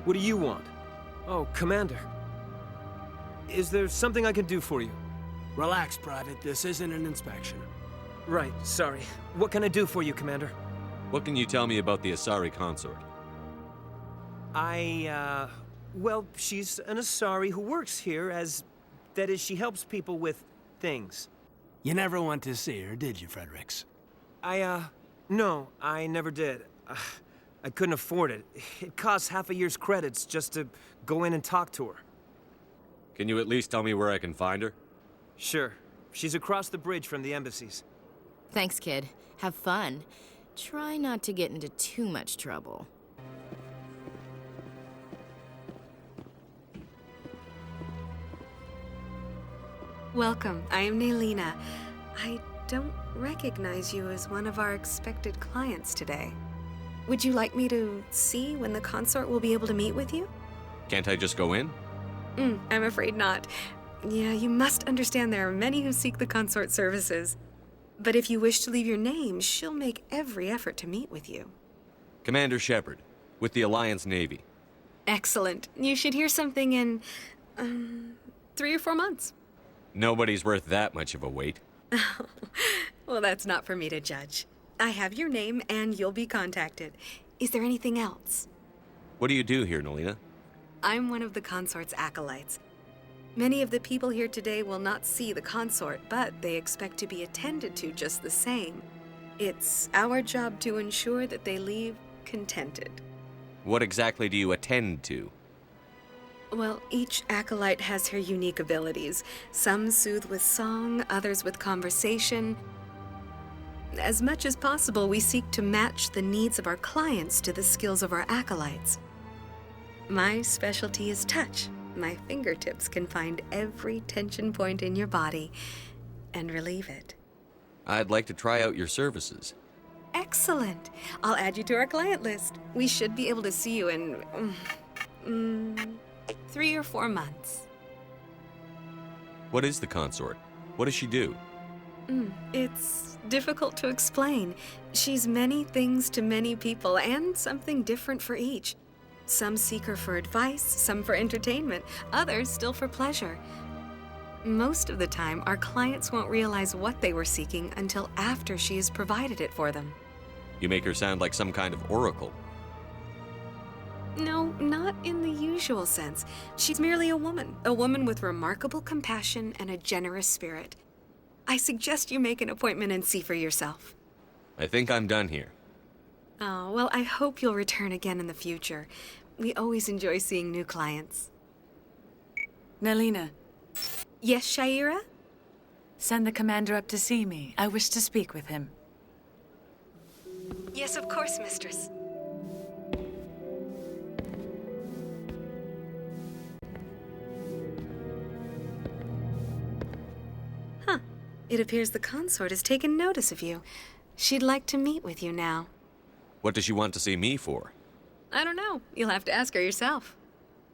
What do you want? Oh, Commander. Is there something I can do for you? Relax, Private. This isn't an inspection. Right, sorry. What can I do for you, Commander? What can you tell me about the Asari consort? Well, she's an Asari who works here as... That is, she helps people with things. You never went to see her, did you, Fredericks? No, I never did. I couldn't afford it. It costs half a year's credits just to go in and talk to her. Can you at least tell me where I can find her? Sure. She's across the bridge from the embassies. Thanks, kid. Have fun. Try not to get into too much trouble. Welcome. I am Nelina. I don't recognize you as one of our expected clients today. Would you like me to see when the consort will be able to meet with you? Can't I just go in? I'm afraid not. Yeah, you must understand there are many who seek the consort services. But if you wish to leave your name, she'll make every effort to meet with you. Commander Shepard, with the Alliance Navy. Excellent. You should hear something in, 3 or 4 months. Nobody's worth that much of a wait. Well, that's not for me to judge. I have your name and you'll be contacted. Is there anything else? What do you do here, Nelina? I'm one of the consort's acolytes. Many of the people here today will not see the consort, but they expect to be attended to just the same. It's our job to ensure that they leave contented. What exactly do you attend to? Well, each acolyte has her unique abilities. Some soothe with song, others with conversation. As much as possible, we seek to match the needs of our clients to the skills of our acolytes. My specialty is touch. My fingertips can find every tension point in your body and relieve it. I'd like to try out your services. Excellent. I'll add you to our client list. We should be able to see you in 3 or 4 months. What is the consort? What does she do? It's difficult to explain. She's many things to many people and something different for each. Some seek her for advice, some for entertainment, others still for pleasure. Most of the time, our clients won't realize what they were seeking until after she has provided it for them. You make her sound like some kind of oracle. No, not in the usual sense. She's merely a woman with remarkable compassion and a generous spirit. I suggest you make an appointment and see for yourself. I think I'm done here. Oh, well, I hope you'll return again in the future. We always enjoy seeing new clients. Nelina, Yes, Shaira? send the commander up to see me. I wish to speak with him. Yes, of course, mistress. Huh. It appears the consort has taken notice of you. She'd like to meet with you now. What does she want to see me for? I don't know. You'll have to ask her yourself.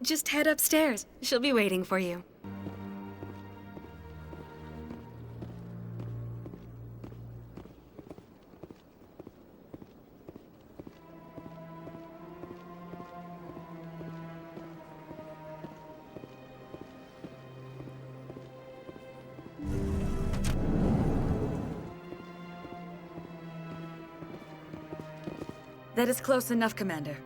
Just head upstairs. She'll be waiting for you. That is close enough, Commander.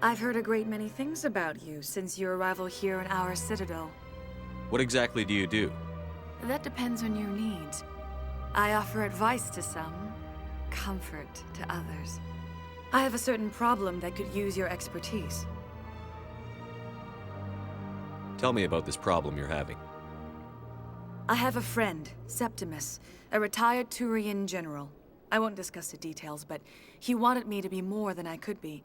I've heard a great many things about you since your arrival here in our citadel. What exactly do you do? That depends on your needs. I offer advice to some, comfort to others. I have a certain problem that could use your expertise. Tell me about this problem you're having. I have a friend, Septimus, a retired Turian general. I won't discuss the details, but he wanted me to be more than I could be.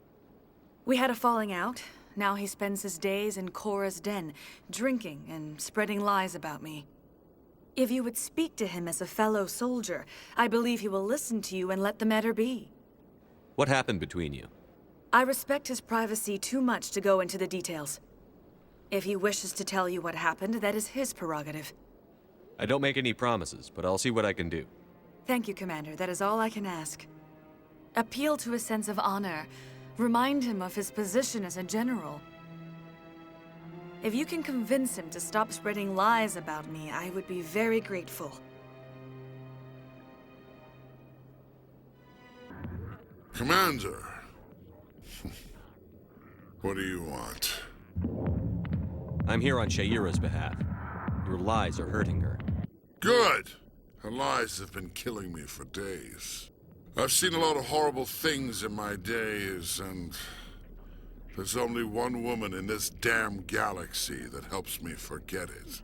We had a falling out. Now he spends his days in Korra's den, drinking and spreading lies about me. If you would speak to him as a fellow soldier, I believe he will listen to you and let the matter be. What happened between you? I respect his privacy too much to go into the details. If he wishes to tell you what happened, that is his prerogative. I don't make any promises, but I'll see what I can do. Thank you, Commander. That is all I can ask. Appeal to his sense of honor. Remind him of his position as a general. If you can convince him to stop spreading lies about me, I would be very grateful. Commander, what do you want? I'm here on Shaira's behalf. Your lies are hurting her. Good! Her lies have been killing me for days. I've seen a lot of horrible things in my days, and there's only one woman in this damn galaxy that helps me forget it.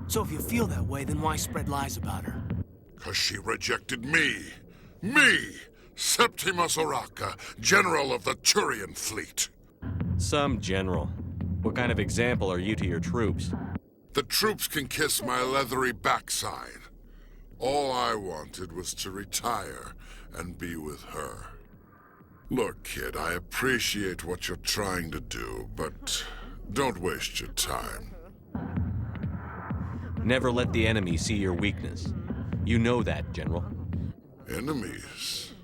So if you feel that way, then why spread lies about her? 'Cause she rejected me! Me! Septimus Oraka, General of the Turian Fleet! Some general. What kind of example are you to your troops? The troops can kiss my leathery backside. All I wanted was to retire and be with her. Look, kid, I appreciate what you're trying to do, but don't waste your time. Never let the enemy see your weakness. You know that, General. Enemies?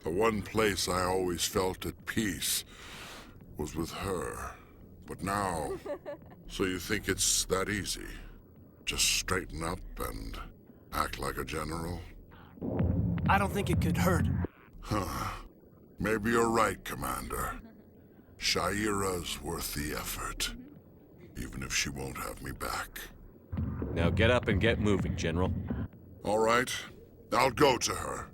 The one place I always felt at peace was with her. But now, so you think it's that easy? Just straighten up and act like a general? I don't think it could hurt. Maybe you're right, Commander. Shaira's worth the effort, even if she won't have me back. Now get up and get moving, General. All right, I'll go to her,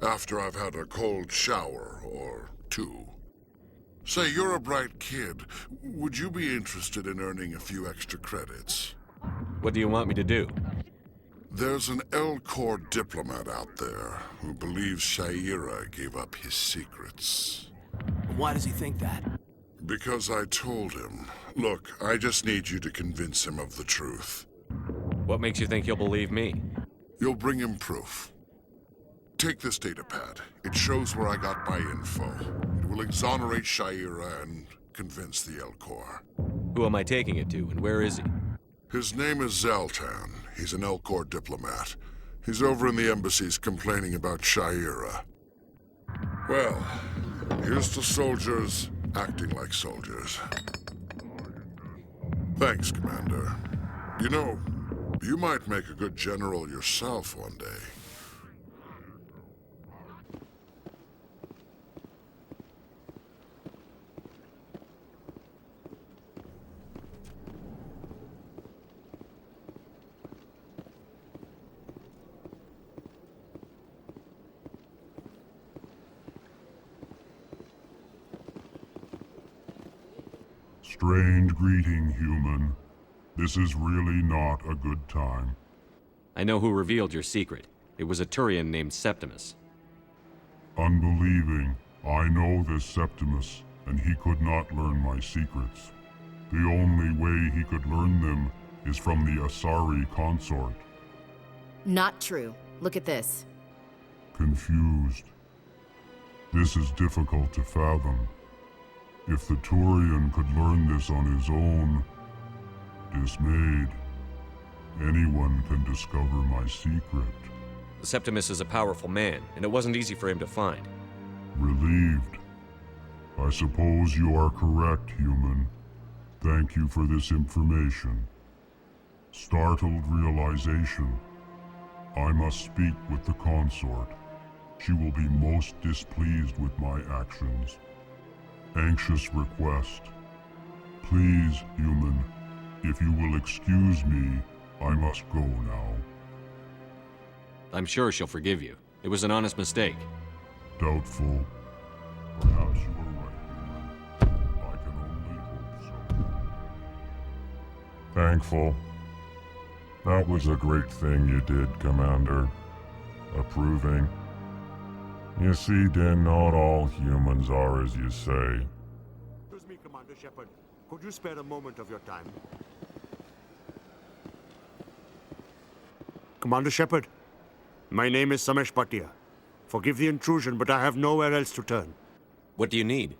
after I've had a cold shower or two. Say, you're a bright kid. Would you be interested in earning a few extra credits? What do you want me to do? There's an L-Corps diplomat out there who believes Shaira gave up his secrets. Why does he think that? Because I told him. Look, I just need you to convince him of the truth. What makes you think he'll believe me? You'll bring him proof. Take this datapad. It shows where I got my info. It will exonerate Shaira and convince the L-Corps. Who am I taking it to, and where is he? His name is Zaltan. He's an L-Corps diplomat. He's over in the embassies complaining about Shaira. Well, here's to soldiers acting like soldiers. Thanks, Commander. You know, you might make a good general yourself one day. Strange greeting, human. This is really not a good time. I know who revealed your secret. It was a Turian named Septimus. Unbelieving, I know this Septimus, and he could not learn my secrets. The only way he could learn them is from the Asari consort. Not true. Look at this. Confused. This is difficult to fathom. If the Turian could learn this on his own, dismayed, anyone can discover my secret. Septimus is a powerful man, and it wasn't easy for him to find. Relieved. I suppose you are correct, human. Thank you for this information. Startled realization. I must speak with the consort. She will be most displeased with my actions. Anxious request. Please, human, if you will excuse me, I must go now. I'm sure she'll forgive you. It was an honest mistake. Doubtful. Perhaps you are right, human. I can only hope so. Thankful. That was a great thing you did, Commander. Approving. You see, then not all humans are as you say. Excuse me, Commander Shepard. Could you spare a moment of your time? Commander Shepard, my name is Samesh Bhatia. Forgive the intrusion, but I have nowhere else to turn. What do you need?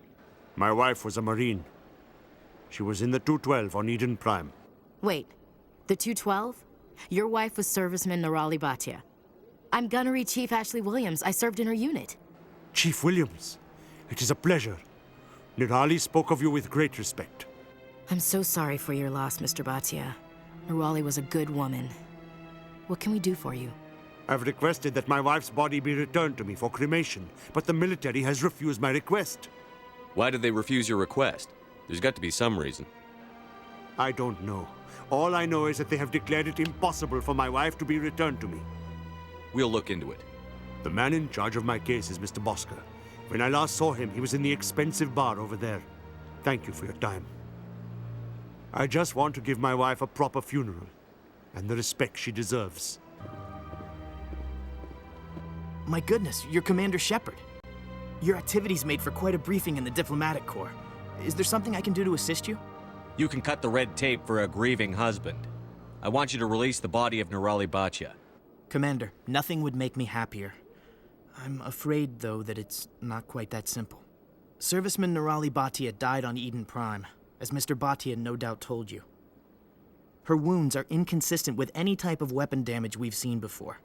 My wife was a Marine. She was in the 212 on Eden Prime. Wait, the 212? Your wife was serviceman Nirali Bhatia. I'm Gunnery Chief Ashley Williams. I served in her unit. Chief Williams, it is a pleasure. Nirali spoke of you with great respect. I'm so sorry for your loss, Mr. Bhatia. Nirali was a good woman. What can we do for you? I've requested that my wife's body be returned to me for cremation, but the military has refused my request. Why did they refuse your request? There's got to be some reason. I don't know. All I know is that they have declared it impossible for my wife to be returned to me. We'll look into it. The man in charge of my case is Mr. Bosker. When I last saw him, he was in the expensive bar over there. Thank you for your time. I just want to give my wife a proper funeral, and the respect she deserves. My goodness, you're Commander Shepard. Your activities made for quite a briefing in the diplomatic corps. Is there something I can do to assist you? You can cut the red tape for a grieving husband. I want you to release the body of Nirali Bhatia. Commander, nothing would make me happier. I'm afraid, though, that it's not quite that simple. Serviceman Nirali Bhatia died on Eden Prime, as Mr. Bhatia no doubt told you. Her wounds are inconsistent with any type of weapon damage we've seen before.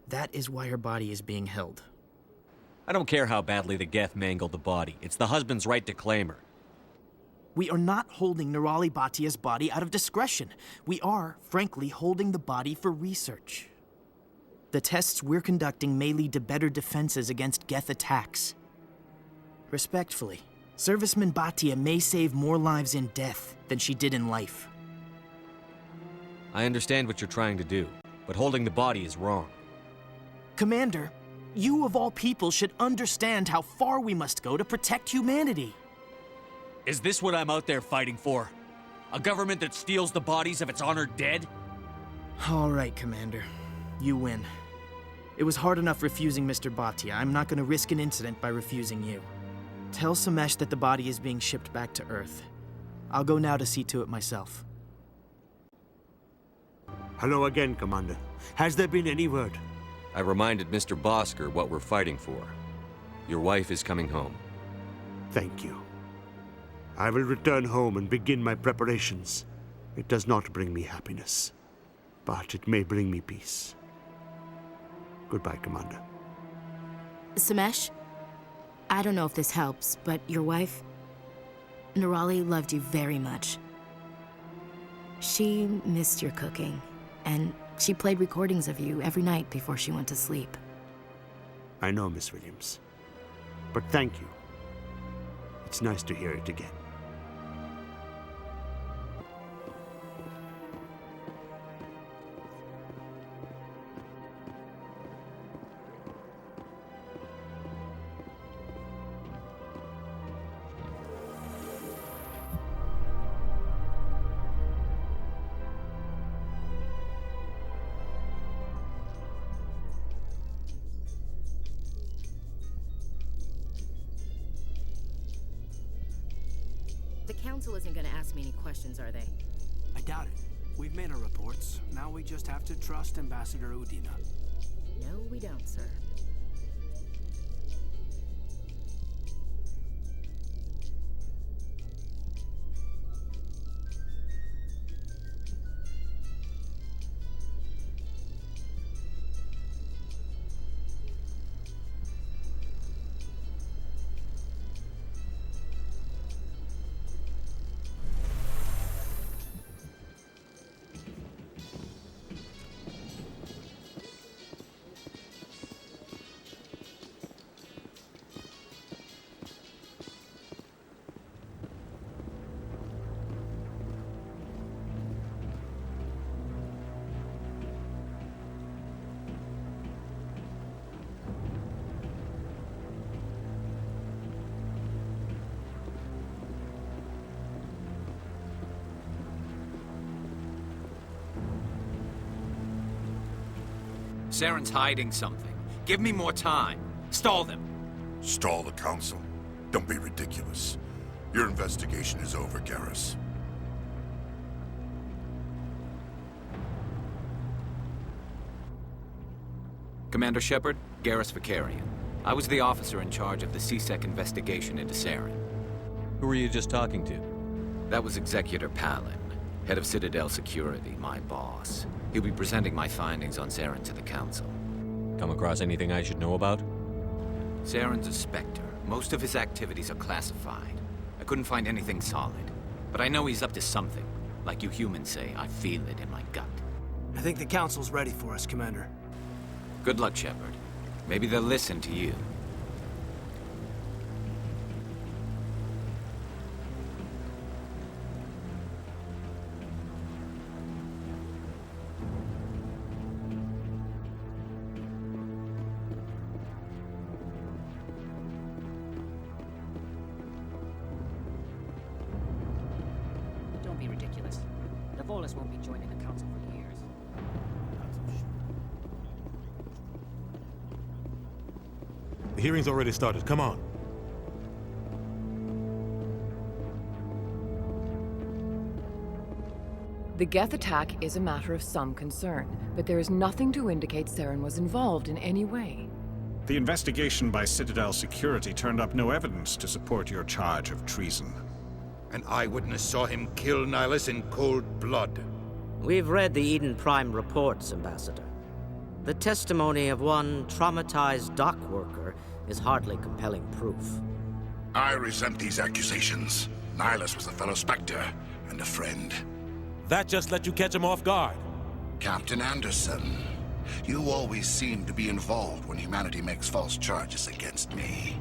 That is why her body is being held. I don't care how badly the Geth mangled the body. It's the husband's right to claim her. We are not holding Nirali Bhatia's body out of discretion. We are, frankly, holding the body for research. The tests we're conducting may lead to better defenses against Geth attacks. Respectfully, Serviceman Bhatia may save more lives in death than she did in life. I understand what you're trying to do, but holding the body is wrong. Commander, you of all people should understand how far we must go to protect humanity. Is this what I'm out there fighting for? A government that steals the bodies of its honored dead? All right, Commander. You win. It was hard enough refusing Mr. Bhatia. I'm not going to risk an incident by refusing you. Tell Samesh that the body is being shipped back to Earth. I'll go now to see to it myself. Hello again, Commander. Has there been any word? I reminded Mr. Bosker what we're fighting for. Your wife is coming home. Thank you. I will return home and begin my preparations. It does not bring me happiness, but it may bring me peace. Goodbye, Commander. Samesh, I don't know if this helps, but your wife, Nirali, loved you very much. She missed your cooking, and she played recordings of you every night before she went to sleep. I know, Miss Williams. But thank you. It's nice to hear it again. The Council isn't going to ask me any questions, are they? I doubt it. We've made our reports. Now we just have to trust Ambassador Udina. No, we don't, sir. Saren's hiding something. Give me more time. Stall them. Stall the council? Don't be ridiculous. Your investigation is over, Garrus. Commander Shepard, Garrus Vicarian. I was the officer in charge of the CSEC investigation into Saren. Who were you just talking to? That was Executor Palin, head of Citadel Security, my boss. He'll be presenting my findings on Saren to the Council. Come across anything I should know about? Saren's a Spectre. Most of his activities are classified. I couldn't find anything solid. But I know he's up to something. Like you humans say, I feel it in my gut. I think the Council's ready for us, Commander. Good luck, Shepard. Maybe they'll listen to you. Don't be ridiculous. The Volus won't be joining the Council for years. The hearing's already started. Come on. The Geth attack is a matter of some concern, but there is nothing to indicate Saren was involved in any way. The investigation by Citadel Security turned up no evidence to support your charge of treason. An eyewitness saw him kill Nihilus in cold blood. We've read the Eden Prime reports, Ambassador. The testimony of one traumatized dock worker is hardly compelling proof. I resent these accusations. Nihilus was a fellow Spectre and a friend. That just let you catch him off guard. Captain Anderson, you always seem to be involved when humanity makes false charges against me.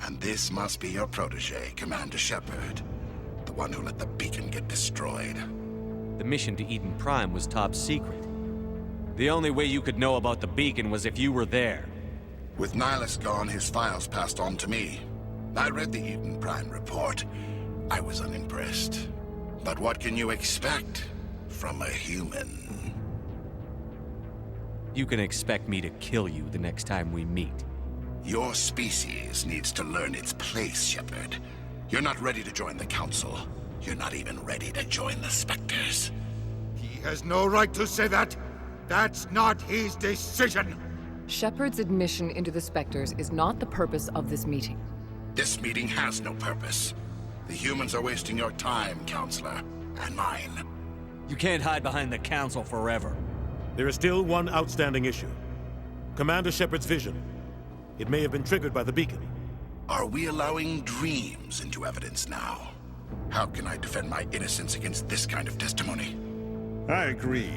And this must be your protege, Commander Shepard. The one who let the beacon get destroyed. The mission to Eden Prime was top secret. The only way you could know about the beacon was if you were there. With Nihilus gone, his files passed on to me. I read the Eden Prime report. I was unimpressed. But what can you expect from a human? You can expect me to kill you the next time we meet. Your species needs to learn its place, Shepard. You're not ready to join the Council. You're not even ready to join the Spectres. He has no right to say that. That's not his decision. Shepard's admission into the Spectres is not the purpose of this meeting. This meeting has no purpose. The humans are wasting your time, Counselor, and mine. You can't hide behind the Council forever. There is still one outstanding issue. Commander Shepard's vision. It may have been triggered by the beacon. Are we allowing dreams into evidence now? How can I defend my innocence against this kind of testimony? I agree.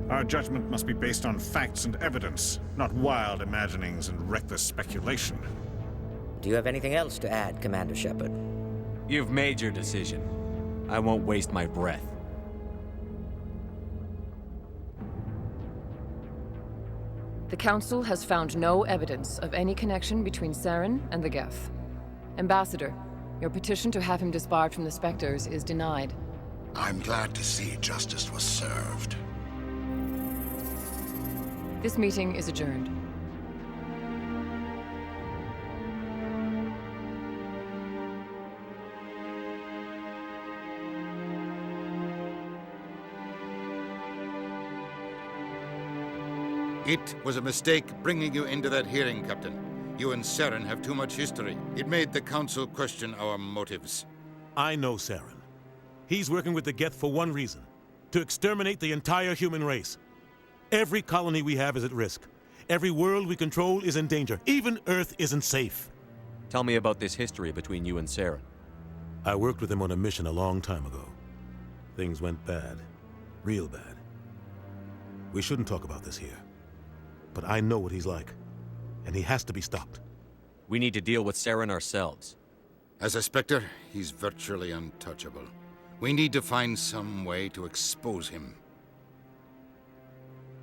Our judgment must be based on facts and evidence, not wild imaginings and reckless speculation. Do you have anything else to add, Commander Shepard? You've made your decision. I won't waste my breath. The Council has found no evidence of any connection between Saren and the Geth. Ambassador, your petition to have him disbarred from the Spectres is denied. I'm glad to see justice was served. This meeting is adjourned. It was a mistake bringing you into that hearing, Captain. You and Saren have too much history. It made the Council question our motives. I know Saren. He's working with the Geth for one reason. To exterminate the entire human race. Every colony we have is at risk. Every world we control is in danger. Even Earth isn't safe. Tell me about this history between you and Saren. I worked with him on a mission a long time ago. Things went bad. Real bad. We shouldn't talk about this here. But I know what he's like. And he has to be stopped. We need to deal with Saren ourselves. As a Spectre, he's virtually untouchable. We need to find some way to expose him.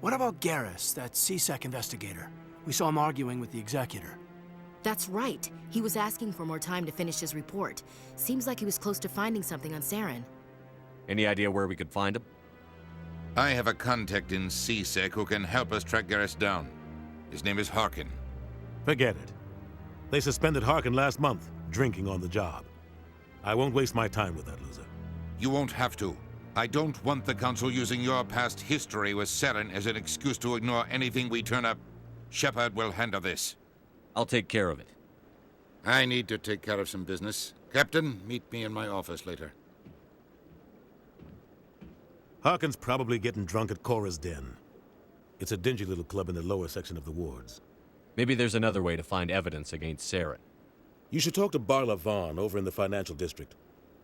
What about Garrus, that CSEC investigator? We saw him arguing with the Executor. That's right. He was asking for more time to finish his report. Seems like he was close to finding something on Saren. Any idea where we could find him? I have a contact in CSEC who can help us track Garrus down. His name is Harkin. Forget it. They suspended Harkin last month, drinking on the job. I won't waste my time with that loser. You won't have to. I don't want the Council using your past history with Saren as an excuse to ignore anything we turn up. Shepard will handle this. I'll take care of it. I need to take care of some business. Captain, meet me in my office later. Harkin's probably getting drunk at Cora's Den. It's a dingy little club in the lower section of the wards. Maybe there's another way to find evidence against Saren. You should talk to Barla Vaughn over in the financial district.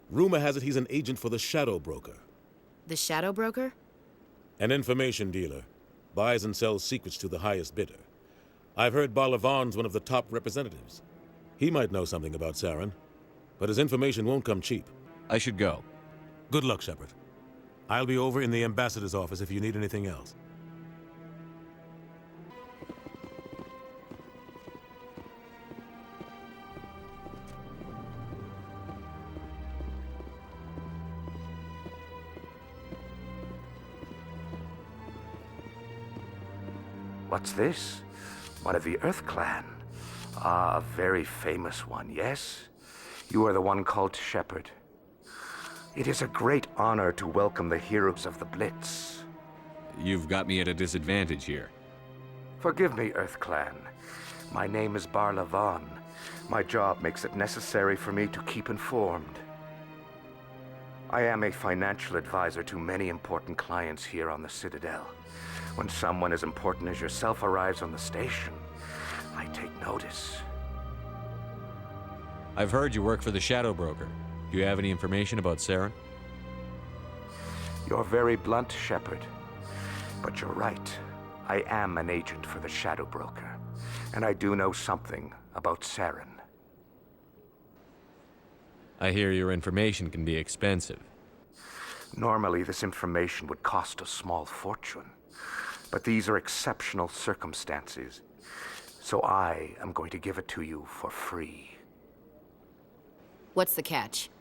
Rumor has it he's an agent for the Shadow Broker. The Shadow Broker? An information dealer. Buys and sells secrets to the highest bidder. I've heard Barla Vaughn's one of the top representatives. He might know something about Saren, but his information won't come cheap. I should go. Good luck, Shepard. I'll be over in the ambassador's office if you need anything else. What's this? One of the Earth Clan. Ah, a very famous one, yes? You are the one called Shepard. It is a great honor to welcome the heroes of the Blitz. You've got me at a disadvantage here. Forgive me, Earth Clan. My name is Barla Vaughn. My job makes it necessary for me to keep informed. I am a financial advisor to many important clients here on the Citadel. When someone as important as yourself arrives on the station, I take notice. I've heard you work for the Shadow Broker. Do you have any information about Saren? You're very blunt, Shepard. But you're right. I am an agent for the Shadow Broker, and I do know something about Saren. I hear your information can be expensive. Normally, this information would cost a small fortune. But these are exceptional circumstances, so I am going to give it to you for free. What's the catch?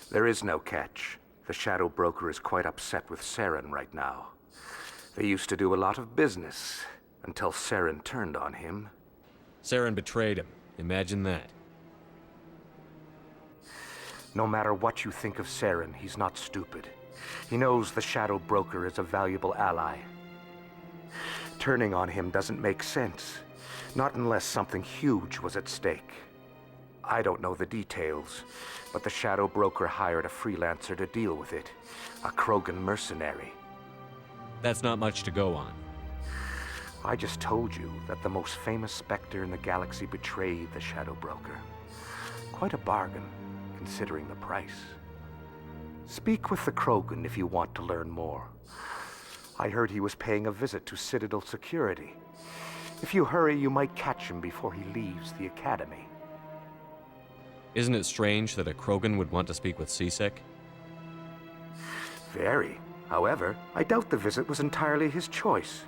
There is no catch. The Shadow Broker is quite upset with Saren right now. They used to do a lot of business, until Saren turned on him. Saren betrayed him. Imagine that. No matter what you think of Saren, he's not stupid. He knows the Shadow Broker is a valuable ally. Turning on him doesn't make sense, not unless something huge was at stake. I don't know the details, but the Shadow Broker hired a freelancer to deal with it, a Krogan mercenary. That's not much to go on. I just told you that the most famous Spectre in the galaxy betrayed the Shadow Broker. Quite a bargain, considering the price. Speak with the Krogan if you want to learn more. I heard he was paying a visit to Citadel security. If you hurry, you might catch him before he leaves the Academy. Isn't it strange that a Krogan would want to speak with CSEC? Very. However, I doubt the visit was entirely his choice.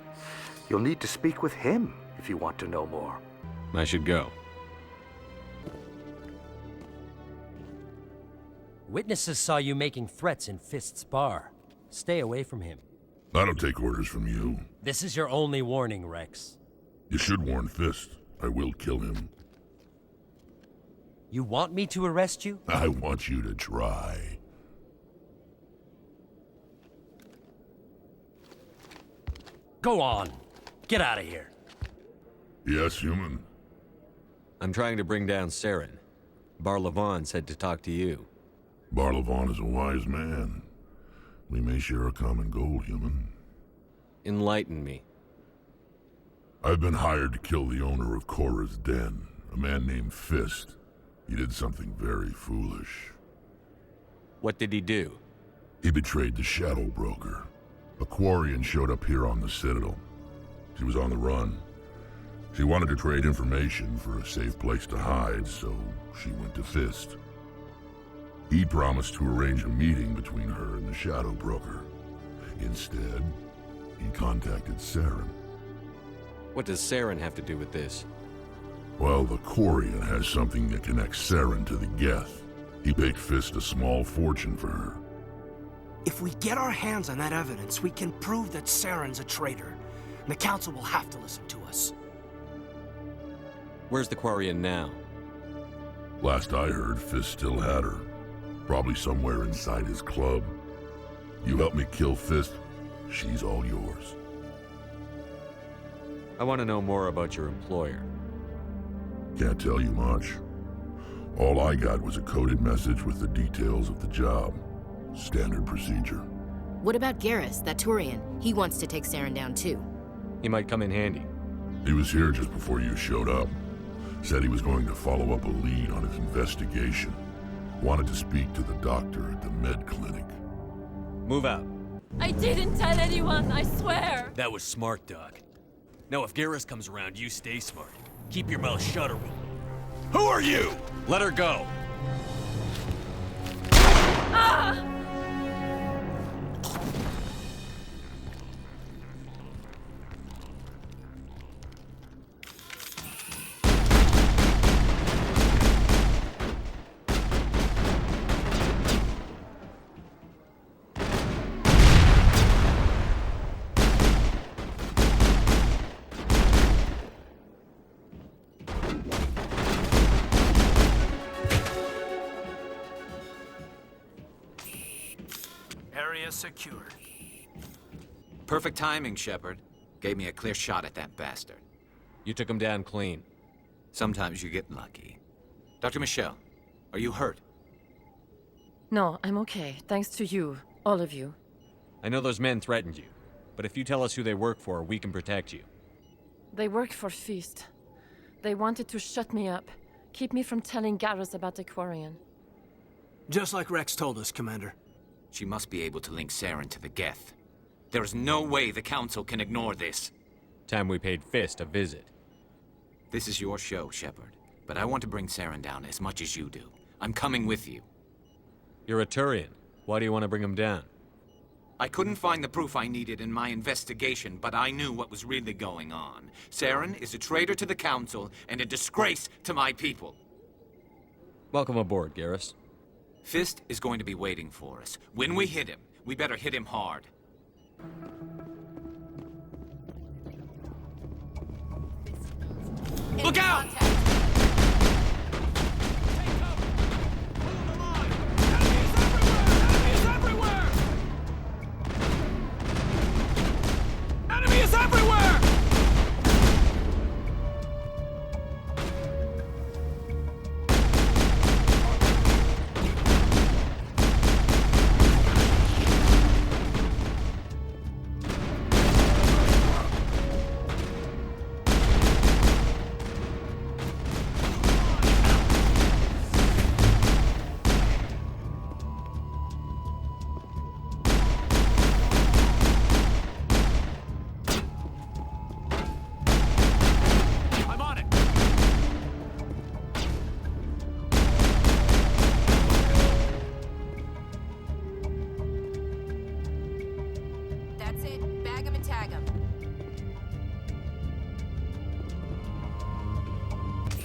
You'll need to speak with him if you want to know more. I should go. Witnesses saw you making threats in Fist's bar. Stay away from him. I don't take orders from you. This is your only warning, Rex. You should warn Fist. I will kill him. You want me to arrest you? I want you to try. Go on. Get out of here. Yes, human. I'm trying to bring down Saren. Barla Vaughn said to talk to you. Barla Vaughn is a wise man. We may share a common goal, human. Enlighten me. I've been hired to kill the owner of Korra's Den, a man named Fist. He did something very foolish. What did he do? He betrayed the Shadow Broker. A Quarian showed up here on the Citadel. She was on the run. She wanted to trade information for a safe place to hide, so she went to Fist. He promised to arrange a meeting between her and the Shadow Broker. Instead, he contacted Saren. What does Saren have to do with this? Well, the Quarian has something that connects Saren to the Geth. He paid Fist a small fortune for her. If we get our hands on that evidence, we can prove that Saren's a traitor. And the Council will have to listen to us. Where's the Quarian now? Last I heard, Fist still had her. Probably somewhere inside his club. You help me kill Fist, she's all yours. I want to know more about your employer. Can't tell you much. All I got was a coded message with the details of the job. Standard procedure. What about Garrus, that Turian? He wants to take Saren down too. He might come in handy. He was here just before you showed up. Said he was going to follow up a lead on his investigation. Wanted to speak to the doctor at the med clinic. Move out. I didn't tell anyone, I swear! That was smart, Doc. Now, if Garrus comes around, you stay smart. Keep your mouth shut or Who are you? Let her go. Ah! Area secured. Perfect timing, Shepard. Gave me a clear shot at that bastard. You took him down clean. Sometimes you get lucky. Dr. Michelle, are you hurt? No, I'm okay. Thanks to you. All of you. I know those men threatened you, but if you tell us who they work for, we can protect you. They work for Feast. They wanted to shut me up. Keep me from telling Garrus about the Quarian. Just like Rex told us, Commander. She must be able to link Saren to the Geth. There is no way the Council can ignore this. Time we paid Fist a visit. This is your show, Shepard. But I want to bring Saren down as much as you do. I'm coming with you. You're a Turian. Why do you want to bring him down? I couldn't find the proof I needed in my investigation, but I knew what was really going on. Saren is a traitor to the Council and a disgrace to my people. Welcome aboard, Garrus. Fist is going to be waiting for us. When we hit him, we better hit him hard. Look out! Enemy is everywhere!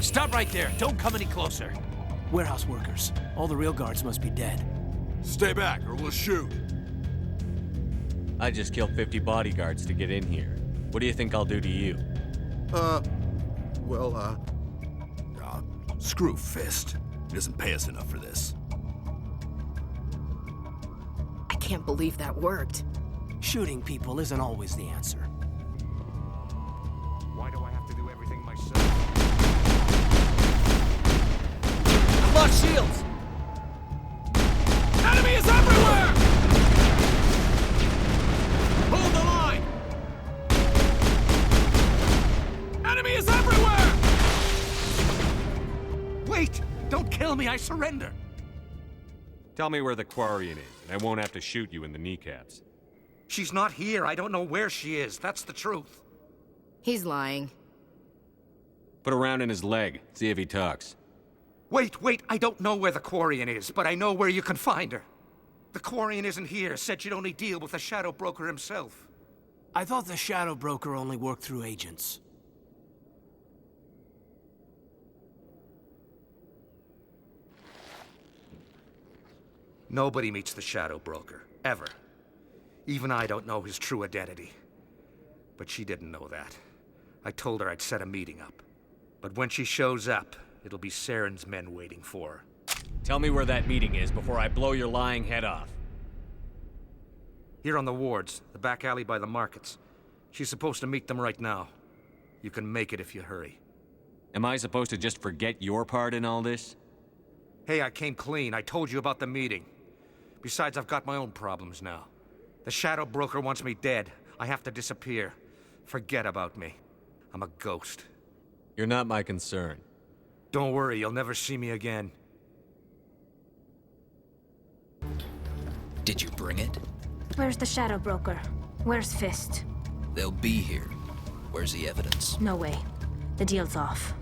Stop right there. Don't come any closer. Warehouse workers. All the real guards must be dead. Stay back or we'll shoot. I just killed 50 bodyguards to get in here. What do you think I'll do to you? Screw Fist. He doesn't pay us enough for this. I can't believe that worked. Shooting people isn't always the answer. Why do I have to do everything myself? Lost shields! Enemy is everywhere! Hold the line! Enemy is everywhere! Wait! Don't kill me, I surrender! Tell me where the Quarian is, and I won't have to shoot you in the kneecaps. She's not here. I don't know where she is. That's the truth. He's lying. Put a round in his leg, see if he talks. Wait, I don't know where the Quarian is, but I know where you can find her. The Quarian isn't here, said she'd only deal with the Shadow Broker himself. I thought the Shadow Broker only worked through agents. Nobody meets the Shadow Broker, ever. Even I don't know his true identity. But she didn't know that. I told her I'd set a meeting up. But when she shows up, it'll be Saren's men waiting for her. Tell me where that meeting is before I blow your lying head off. Here on the wards, the back alley by the markets. She's supposed to meet them right now. You can make it if you hurry. Am I supposed to just forget your part in all this? Hey, I came clean. I told you about the meeting. Besides, I've got my own problems now. The Shadow Broker wants me dead. I have to disappear. Forget about me. I'm a ghost. You're not my concern. Don't worry, you'll never see me again. Did you bring it? Where's the Shadow Broker? Where's Fist? They'll be here. Where's the evidence? No way. The deal's off.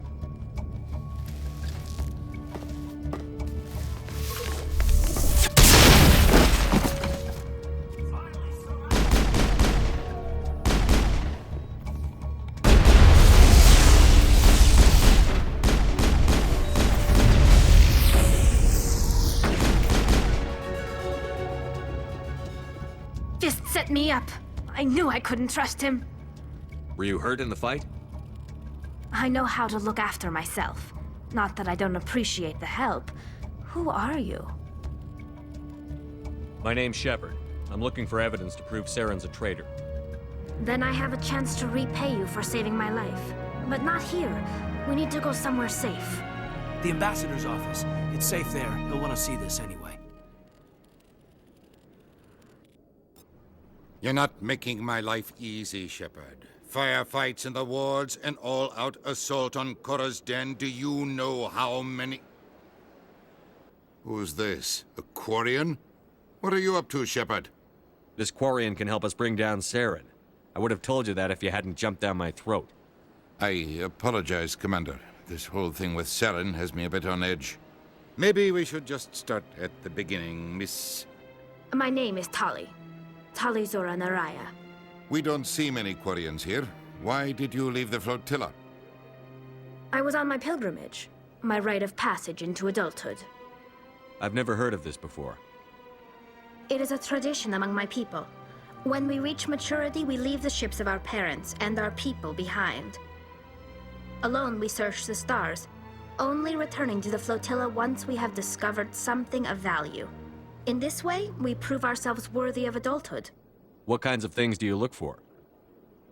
Fist set me up. I knew I couldn't trust him. Were you hurt in the fight? I know how to look after myself. Not that I don't appreciate the help. Who are you? My name's Shepard. I'm looking for evidence to prove Saren's a traitor. Then I have a chance to repay you for saving my life. But not here. We need to go somewhere safe. The ambassador's office. It's safe there. He'll want to see this anyway. You're not making my life easy, Shepard. Firefights in the wards, an all-out assault on Korra's den. Do you know how many... Who's this? A Quarian? What are you up to, Shepard? This Quarian can help us bring down Saren. I would have told you that if you hadn't jumped down my throat. I apologize, Commander. This whole thing with Saren has me a bit on edge. Maybe we should just start at the beginning, Miss... My name is Tali. Tali Zora Naraya. We don't see many Quarians here. Why did you leave the flotilla? I was on my pilgrimage. My rite of passage into adulthood. I've never heard of this before. It is a tradition among my people. When we reach maturity, we leave the ships of our parents and our people behind. Alone, we search the stars, only returning to the flotilla once we have discovered something of value. In this way, we prove ourselves worthy of adulthood. What kinds of things do you look for?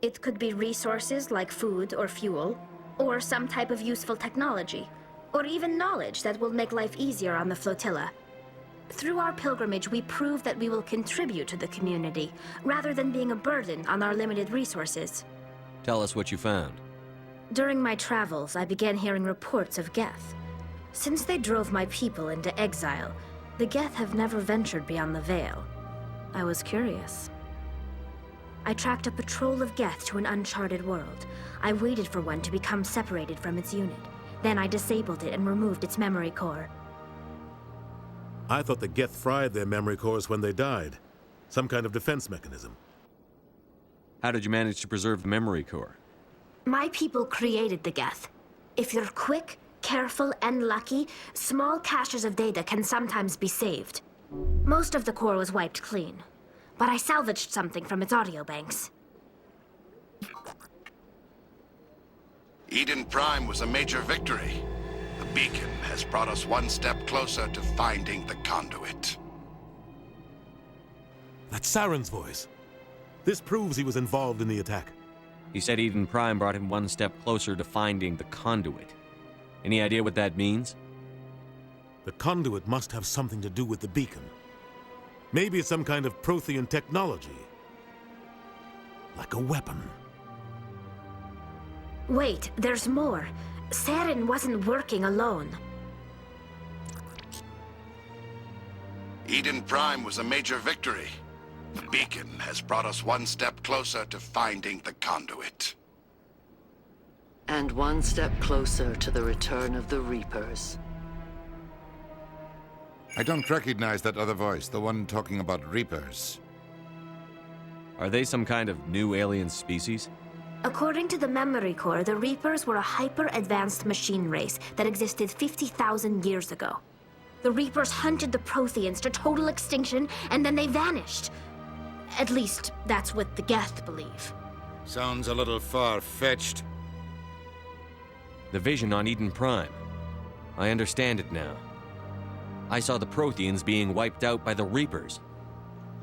It could be resources like food or fuel, or some type of useful technology, or even knowledge that will make life easier on the flotilla. Through our pilgrimage, we prove that we will contribute to the community, rather than being a burden on our limited resources. Tell us what you found. During my travels, I began hearing reports of Geth. Since they drove my people into exile, the Geth have never ventured beyond the Veil. I was curious. I tracked a patrol of Geth to an uncharted world. I waited for one to become separated from its unit. Then I disabled it and removed its memory core. I thought the Geth fried their memory cores when they died. Some kind of defense mechanism. How did you manage to preserve the memory core? My people created the Geth. If you're quick, careful, and lucky, small caches of data can sometimes be saved. Most of the core was wiped clean, but I salvaged something from its audio banks. Eden Prime was a major victory. The beacon has brought us one step closer to finding the conduit. That's Saren's voice. This proves he was involved in the attack. He said Eden Prime brought him one step closer to finding the conduit. Any idea what that means? The conduit must have something to do with the beacon. Maybe it's some kind of Prothean technology. Like a weapon. Wait, there's more. Saren wasn't working alone. Eden Prime was a major victory. The beacon has brought us one step closer to finding the conduit. And one step closer to the return of the Reapers. I don't recognize that other voice, the one talking about Reapers. Are they some kind of new alien species? According to the memory core, the Reapers were a hyper-advanced machine race that existed 50,000 years ago. The Reapers hunted the Protheans to total extinction, and then they vanished. At least, that's what the Geth believe. Sounds a little far-fetched. The vision on Eden Prime. I understand it now. I saw the Protheans being wiped out by the Reapers.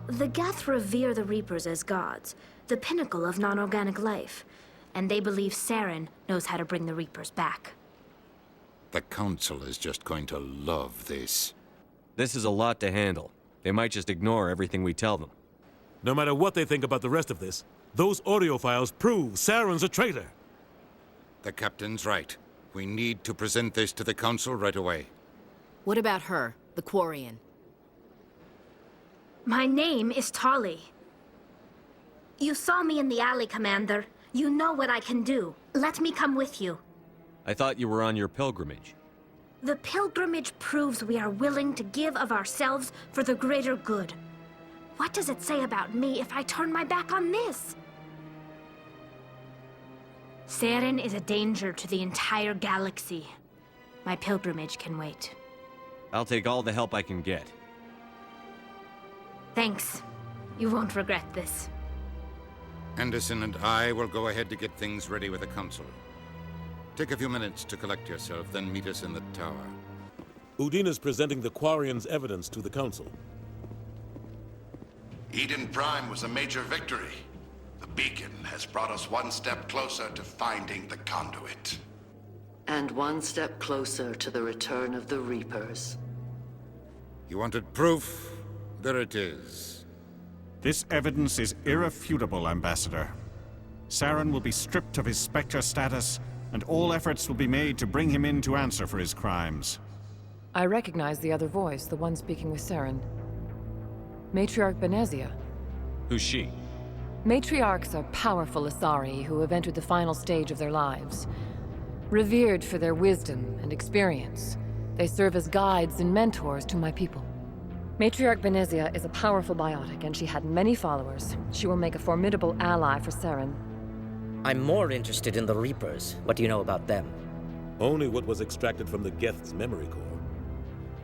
The Geth revere the Reapers as gods, the pinnacle of non-organic life, and they believe Saren knows how to bring the Reapers back. The Council is just going to love this. This is a lot to handle. They might just ignore everything we tell them. No matter what they think about the rest of this, those audio files prove Saren's a traitor. The Captain's right. We need to present this to the Council right away. What about her, the Quarian? My name is Tolly. You saw me in the alley, Commander. You know what I can do. Let me come with you. I thought you were on your pilgrimage. The pilgrimage proves we are willing to give of ourselves for the greater good. What does it say about me if I turn my back on this? Saren is a danger to the entire galaxy. My pilgrimage can wait. I'll take all the help I can get. Thanks. You won't regret this. Anderson and I will go ahead to get things ready with the Council. Take a few minutes to collect yourself, then meet us in the tower. Udina's presenting the Quarian's evidence to the Council. Eden Prime was a major victory. The beacon has brought us one step closer to finding the conduit. And one step closer to the return of the Reapers. You wanted proof? There it is. This evidence is irrefutable, Ambassador. Saren will be stripped of his Spectre status, and all efforts will be made to bring him in to answer for his crimes. I recognize the other voice, the one speaking with Saren. Matriarch Benezia. Who's she? Matriarchs are powerful Asari who have entered the final stage of their lives. Revered for their wisdom and experience, they serve as guides and mentors to my people. Matriarch Benezia is a powerful biotic, and she had many followers. She will make a formidable ally for Saren. I'm more interested in the Reapers. What do you know about them? Only what was extracted from the Geth's memory core.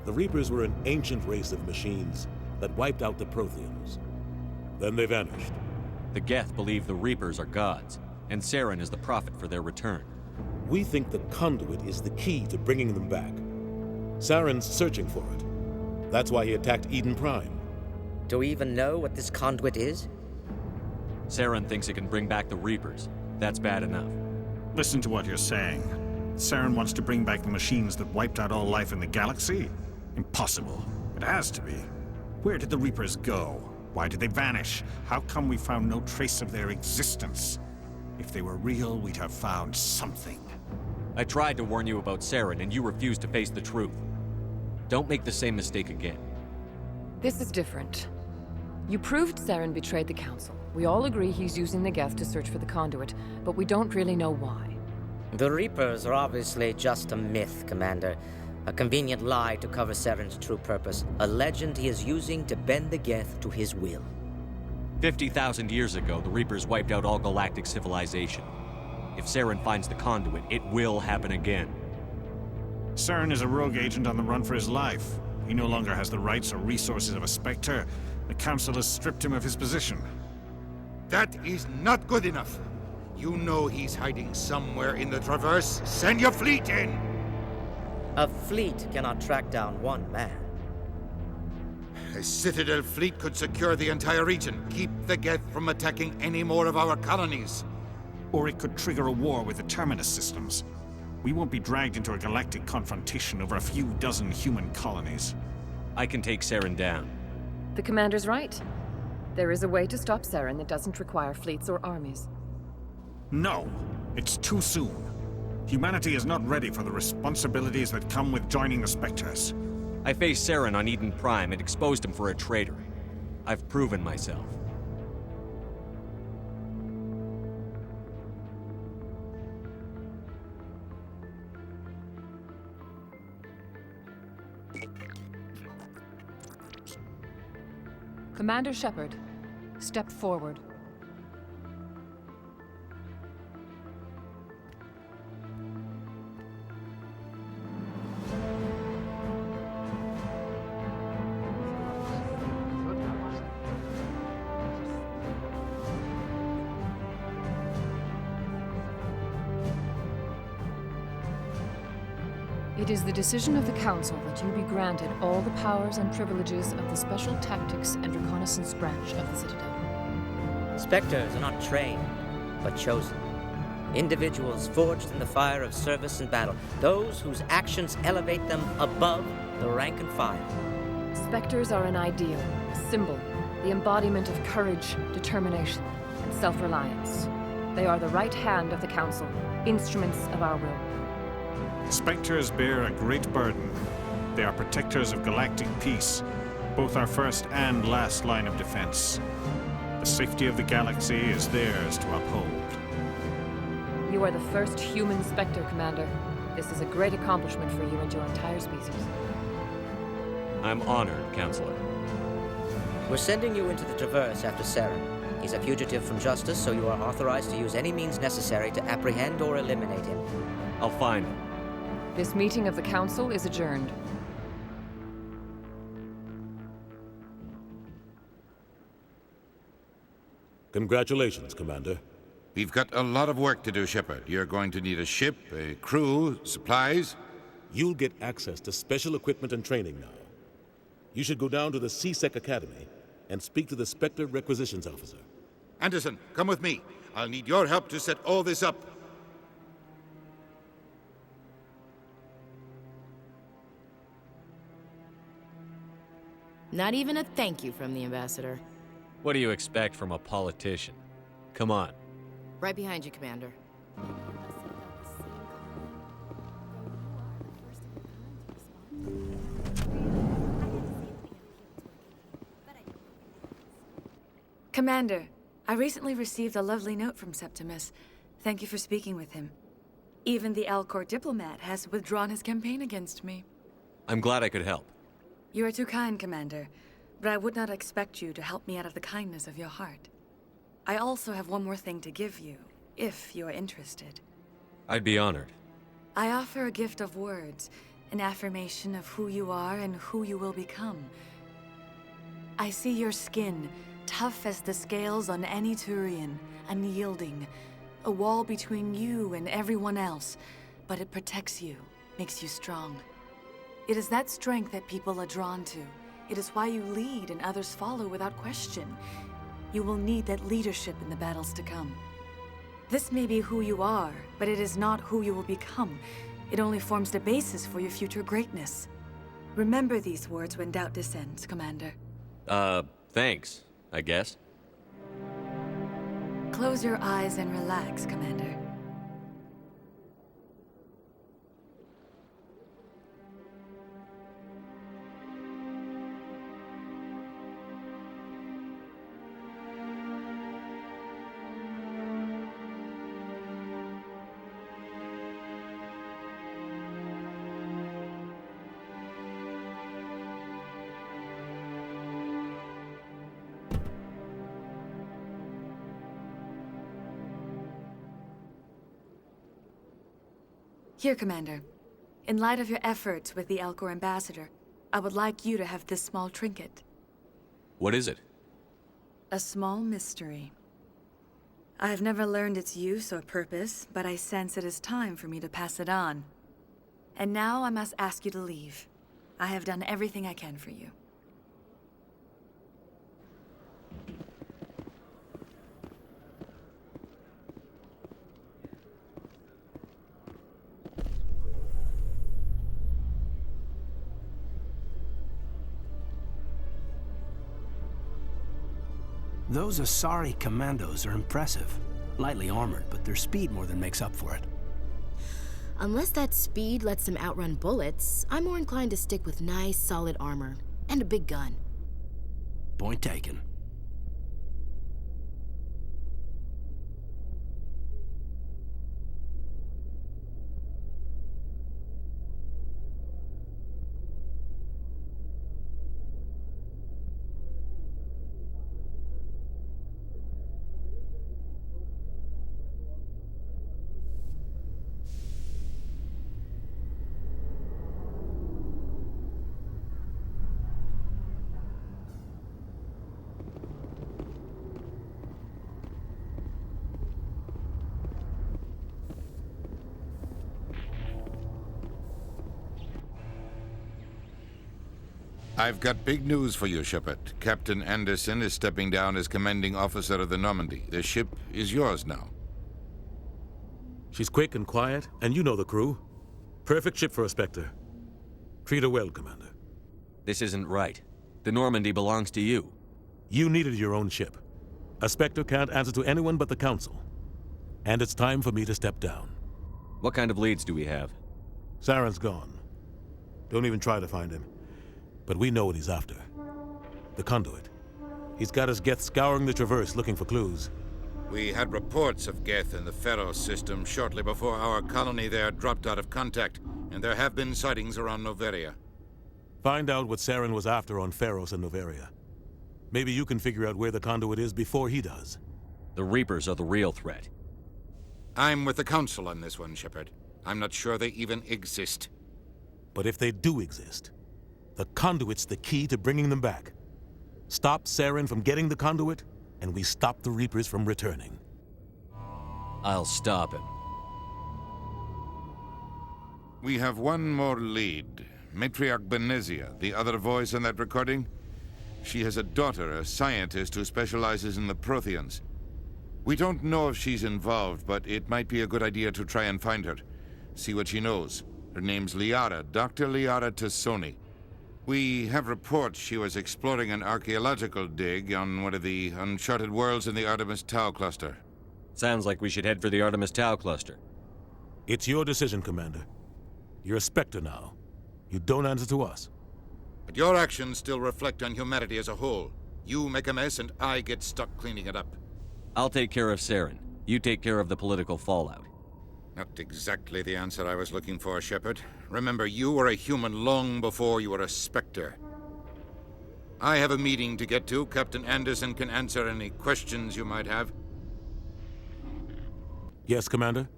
The Reapers were an ancient race of machines that wiped out the Protheans. Then they vanished. The Geth believe the Reapers are gods, and Saren is the prophet for their return. We think the conduit is the key to bringing them back. Saren's searching for it. That's why he attacked Eden Prime. Do we even know what this conduit is? Saren thinks it can bring back the Reapers. That's bad enough. Listen to what you're saying. Saren wants to bring back the machines that wiped out all life in the galaxy? Impossible. It has to be. Where did the Reapers go? Why did they vanish? How come we found no trace of their existence? If they were real, we'd have found something. I tried to warn you about Saren, and you refused to face the truth. Don't make the same mistake again. This is different. You proved Saren betrayed the Council. We all agree he's using the Geth to search for the conduit, but we don't really know why. The Reapers are obviously just a myth, Commander. A convenient lie to cover Saren's true purpose. A legend he is using to bend the Geth to his will. 50,000 years ago, the Reapers wiped out all galactic civilization. If Saren finds the conduit, it will happen again. Saren is a rogue agent on the run for his life. He no longer has the rights or resources of a Spectre. The Council has stripped him of his position. That is not good enough. You know he's hiding somewhere in the Traverse. Send your fleet in! A fleet cannot track down one man. A Citadel fleet could secure the entire region, keep the Geth from attacking any more of our colonies. Or it could trigger a war with the Terminus systems. We won't be dragged into a galactic confrontation over a few dozen human colonies. I can take Saren down. The Commander's right. There is a way to stop Saren that doesn't require fleets or armies. No, it's too soon. Humanity is not ready for the responsibilities that come with joining the Spectres. I faced Saren on Eden Prime and exposed him for a traitor. I've proven myself. Commander Shepard, step forward. It is the decision of the Council that you be granted all the powers and privileges of the Special Tactics and Reconnaissance branch of the Citadel. Spectres are not trained, but chosen. Individuals forged in the fire of service and battle. Those whose actions elevate them above the rank and file. Spectres are an ideal, a symbol, the embodiment of courage, determination, and self-reliance. They are the right hand of the Council, instruments of our will. Spectres bear a great burden. They are protectors of galactic peace, both our first and last line of defense. The safety of the galaxy is theirs to uphold. You are the first human Spectre, Commander. This is a great accomplishment for you and your entire species. I'm honored, Counselor. We're sending you into the Traverse after Saren. He's a fugitive from justice, so you are authorized to use any means necessary to apprehend or eliminate him. I'll find him. This meeting of the Council is adjourned. Congratulations, Commander. We've got a lot of work to do, Shepard. You're going to need a ship, a crew, supplies. You'll get access to special equipment and training now. You should go down to the CSEC Academy and speak to the Spectre Requisitions Officer. Anderson, come with me. I'll need your help to set all this up. Not even a thank you from the Ambassador. What do you expect from a politician? Come on. Right behind you, Commander. Commander, I recently received a lovely note from Septimus. Thank you for speaking with him. Even the Alcor diplomat has withdrawn his campaign against me. I'm glad I could help. You are too kind, Commander, but I would not expect you to help me out of the kindness of your heart. I also have one more thing to give you, if you are interested. I'd be honored. I offer a gift of words, an affirmation of who you are and who you will become. I see your skin, tough as the scales on any Turian, unyielding, a wall between you and everyone else, but it protects you, makes you strong. It is that strength that people are drawn to. It is why you lead and others follow without question. You will need that leadership in the battles to come. This may be who you are, but it is not who you will become. It only forms the basis for your future greatness. Remember these words when doubt descends, Commander. Thanks, I guess. Close your eyes and relax, Commander. Here, Commander. In light of your efforts with the Alcor ambassador, I would like you to have this small trinket. What is it? A small mystery. I have never learned its use or purpose, but I sense it is time for me to pass it on. And now I must ask you to leave. I have done everything I can for you. Those Asari commandos are impressive. Lightly armored, but their speed more than makes up for it. Unless that speed lets them outrun bullets, I'm more inclined to stick with nice, solid armor. And a big gun. Point taken. I've got big news for you, Shepard. Captain Anderson is stepping down as commanding officer of the Normandy. The ship is yours now. She's quick and quiet, and you know the crew. Perfect ship for a Spectre. Treat her well, Commander. This isn't right. The Normandy belongs to you. You needed your own ship. A Spectre can't answer to anyone but the Council. And it's time for me to step down. What kind of leads do we have? Saren's gone. Don't even try to find him. But we know what he's after. The conduit. He's got his Geth scouring the Traverse looking for clues. We had reports of Geth in the Pharaoh system shortly before our colony there dropped out of contact, and there have been sightings around Noveria. Find out what Saren was after on Pharos and Noveria. Maybe you can figure out where the conduit is before he does. The Reapers are the real threat. I'm with the Council on this one, Shepard. I'm not sure they even exist. But if they do exist, the conduit's the key to bringing them back. Stop Saren from getting the conduit, and we stop the Reapers from returning. I'll stop him. We have one more lead. Matriarch Benezia, the other voice in that recording. She has a daughter, a scientist who specializes in the Protheans. We don't know if she's involved, but it might be a good idea to try and find her. See what she knows. Her name's Liara, Dr. Liara Tassoni. We have reports she was exploring an archaeological dig on one of the uncharted worlds in the Artemis Tau cluster. Sounds like we should head for the Artemis Tau cluster. It's your decision, Commander. You're a Spectre now. You don't answer to us. But your actions still reflect on humanity as a whole. You make a mess and I get stuck cleaning it up. I'll take care of Saren. You take care of the political fallout. Not exactly the answer I was looking for, Shepard. Remember, you were a human long before you were a Spectre. I have a meeting to get to. Captain Anderson can answer any questions you might have. Yes, Commander?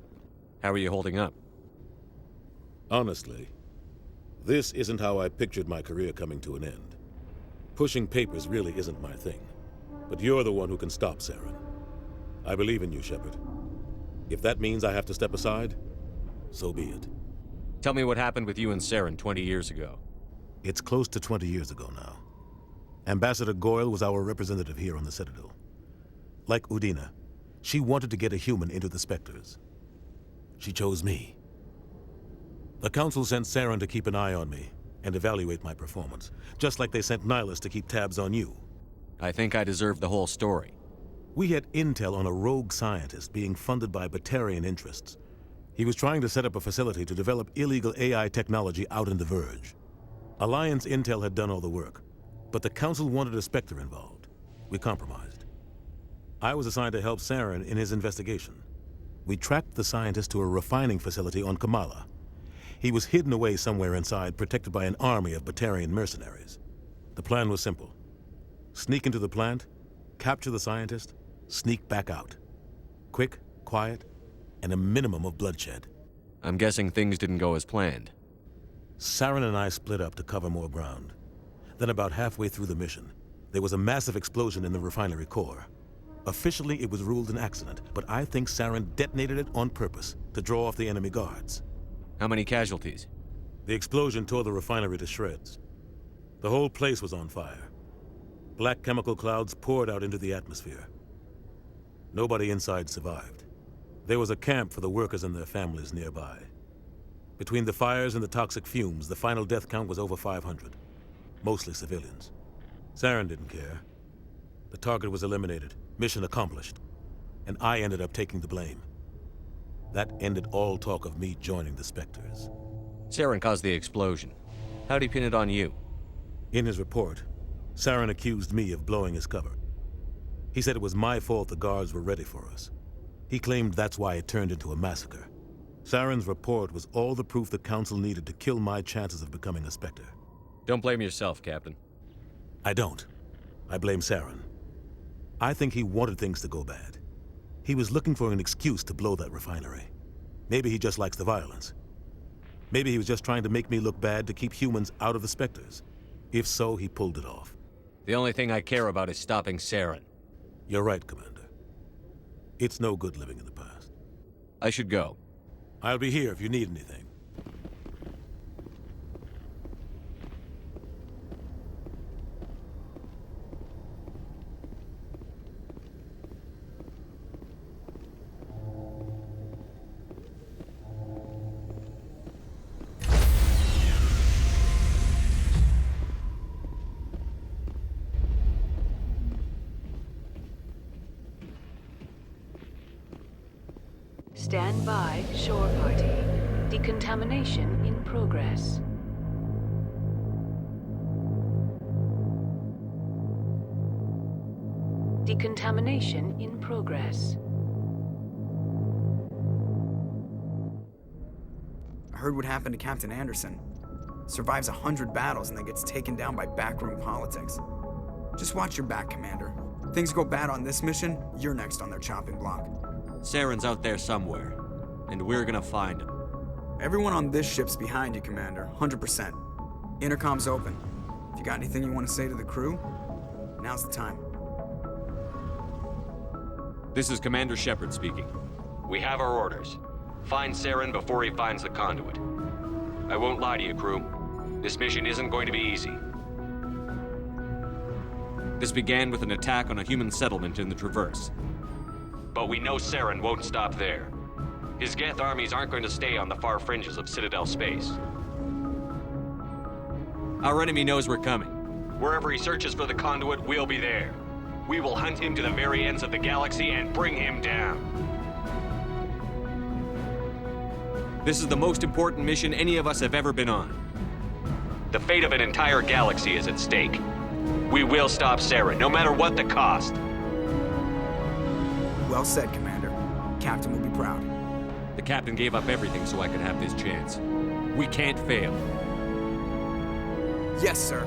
How are you holding up? Honestly, this isn't how I pictured my career coming to an end. Pushing papers really isn't my thing. But you're the one who can stop Saren. I believe in you, Shepard. If that means I have to step aside, so be it. Tell me what happened with you and Saren 20 years ago. It's close to 20 years ago now. Ambassador Goyle was our representative here on the Citadel. Like Udina, she wanted to get a human into the Spectres. She chose me. The Council sent Saren to keep an eye on me and evaluate my performance, just like they sent Nihilus to keep tabs on you. I think I deserve the whole story. We had intel on a rogue scientist being funded by Batarian interests. He was trying to set up a facility to develop illegal AI technology out in the Verge. Alliance intel had done all the work, but the Council wanted a Spectre involved. We compromised. I was assigned to help Saren in his investigation. We tracked the scientist to a refining facility on Kamala. He was hidden away somewhere inside, protected by an army of Batarian mercenaries. The plan was simple. Sneak into the plant, capture the scientist, sneak back out. Quick, quiet, and a minimum of bloodshed. I'm guessing things didn't go as planned. Saren and I split up to cover more ground. Then about halfway through the mission, there was a massive explosion in the refinery core. Officially, it was ruled an accident, but I think Saren detonated it on purpose to draw off the enemy guards. How many casualties? The explosion tore the refinery to shreds. The whole place was on fire. Black chemical clouds poured out into the atmosphere. Nobody inside survived. There was a camp for the workers and their families nearby. Between the fires and the toxic fumes, the final death count was over 500. Mostly civilians. Saren didn't care. The target was eliminated, mission accomplished. And I ended up taking the blame. That ended all talk of me joining the Spectres. Saren caused the explosion. How'd he pin it on you? In his report, Saren accused me of blowing his cover. He said it was my fault the guards were ready for us. He claimed that's why it turned into a massacre. Saren's report was all the proof the Council needed to kill my chances of becoming a Spectre. Don't blame yourself, Captain. I don't. I blame Saren. I think he wanted things to go bad. He was looking for an excuse to blow that refinery. Maybe he just likes the violence. Maybe he was just trying to make me look bad to keep humans out of the Spectres. If so, he pulled it off. The only thing I care about is stopping Saren. You're right, Commander. It's no good living in the past. I should go. I'll be here if you need anything. Stand by, shore party. Decontamination in in progress. Decontamination in progress. I heard what happened to Captain Anderson. Survives 100 battles and then gets taken down by backroom politics. Just watch your back, Commander. Things go bad on this mission, you're next on their chopping block. Saren's out there somewhere, and we're gonna find him. Everyone on this ship's behind you, Commander, 100%. Intercom's open. If you got anything you want to say to the crew, now's the time. This is Commander Shepard speaking. We have our orders. Find Saren before he finds the conduit. I won't lie to you, crew. This mission isn't going to be easy. This began with an attack on a human settlement in the Traverse. But we know Saren won't stop there. His Geth armies aren't going to stay on the far fringes of Citadel space. Our enemy knows we're coming. Wherever he searches for the conduit, we'll be there. We will hunt him to the very ends of the galaxy and bring him down. This is the most important mission any of us have ever been on. The fate of an entire galaxy is at stake. We will stop Saren, no matter what the cost. Well said, Commander. Captain will be proud. The captain gave up everything so I could have this chance. We can't fail. Yes, sir.